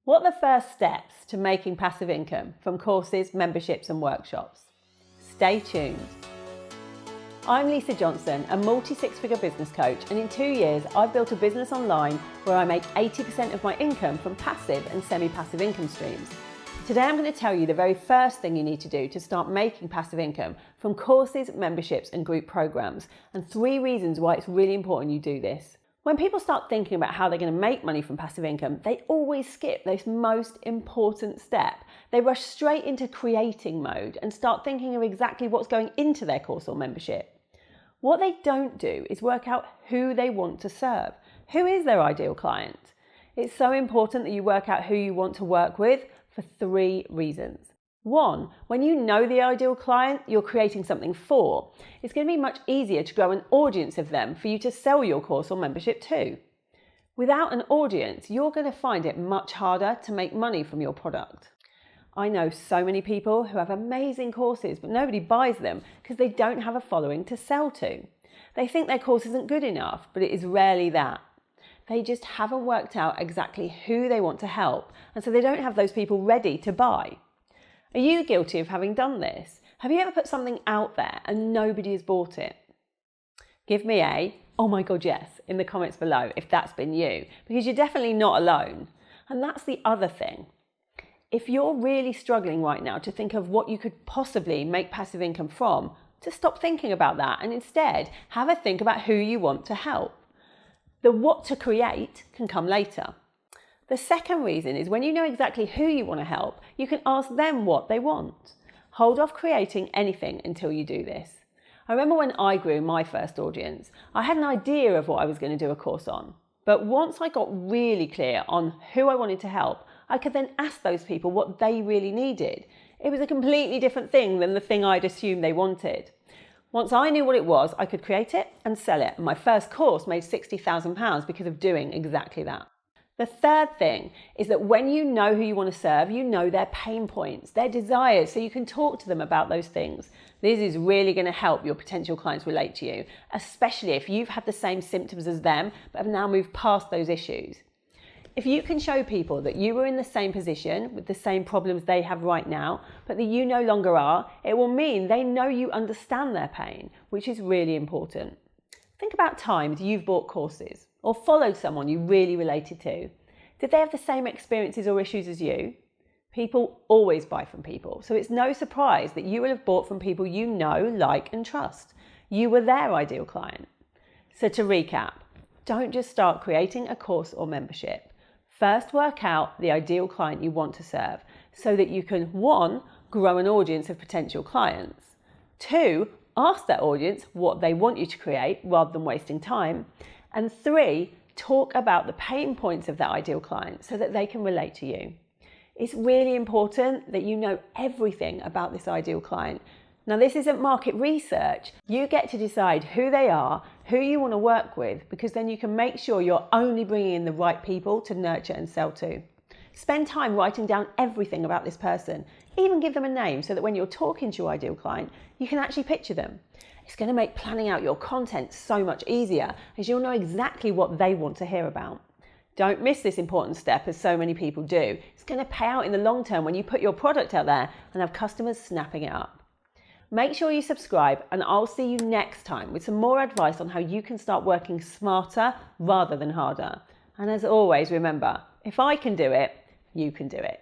What are the first steps to making passive income from courses, memberships and workshops? Stay tuned. I'm Lisa Johnson, a multi-six-figure business coach, and in 2 years I've built a business online where I make 80% of my income from passive and semi-passive income streams. Today I'm going to tell you the very first thing you need to do to start making passive income from courses, memberships and group programs, and 3 reasons why it's really important you do this. When people start thinking about how they're going to make money from passive income, they always skip this most important step. They rush straight into creating mode and start thinking of exactly what's going into their course or membership. What they don't do is work out who they want to serve. Who is their ideal client? It's so important that you work out who you want to work with for 3 reasons. 1, when you know the ideal client you're creating something for, it's going to be much easier to grow an audience of them for you to sell your course or membership to. Without an audience, you're going to find it much harder to make money from your product. I know so many people who have amazing courses, but nobody buys them because they don't have a following to sell to. They think their course isn't good enough, but it is rarely that. They just haven't worked out exactly who they want to help, and so they don't have those people ready to buy. Are you guilty of having done this? Have you ever put something out there and nobody has bought it? Give me a, oh my God, yes, in the comments below if that's been you, because you're definitely not alone. And that's the other thing. If you're really struggling right now to think of what you could possibly make passive income from, just stop thinking about that and instead have a think about who you want to help. The what to create can come later. The second reason is when you know exactly who you want to help, you can ask them what they want. Hold off creating anything until you do this. I remember when I grew my first audience, I had an idea of what I was going to do a course on. But once I got really clear on who I wanted to help, I could then ask those people what they really needed. It was a completely different thing than the thing I'd assumed they wanted. Once I knew what it was, I could create it and sell it. And my first course made £60,000 because of doing exactly that. The third thing is that when you know who you want to serve, you know their pain points, their desires, so you can talk to them about those things. This is really going to help your potential clients relate to you, especially if you've had the same symptoms as them, but have now moved past those issues. If you can show people that you were in the same position with the same problems they have right now, but that you no longer are, it will mean they know you understand their pain, which is really important. Think about times you've bought courses or followed someone you really related to. Did they have the same experiences or issues as you? People always buy from people, so it's no surprise that you will have bought from people you know, like and trust. You were their ideal client. So to recap, don't just start creating a course or membership. First work out the ideal client you want to serve so that you can 1, grow an audience of potential clients, 2, ask that audience what they want you to create rather than wasting time, and 3, talk about the pain points of that ideal client so that they can relate to you. It's really important that you know everything about this ideal client. Now, this isn't market research. You get to decide who they are, who you want to work with, because then you can make sure you're only bringing in the right people to nurture and sell to. Spend time writing down everything about this person. Even give them a name so that when you're talking to your ideal client, you can actually picture them. It's going to make planning out your content so much easier as you'll know exactly what they want to hear about. Don't miss this important step as so many people do. It's going to pay out in the long term when you put your product out there and have customers snapping it up. Make sure you subscribe and I'll see you next time with some more advice on how you can start working smarter rather than harder. And as always, remember, if I can do it, you can do it.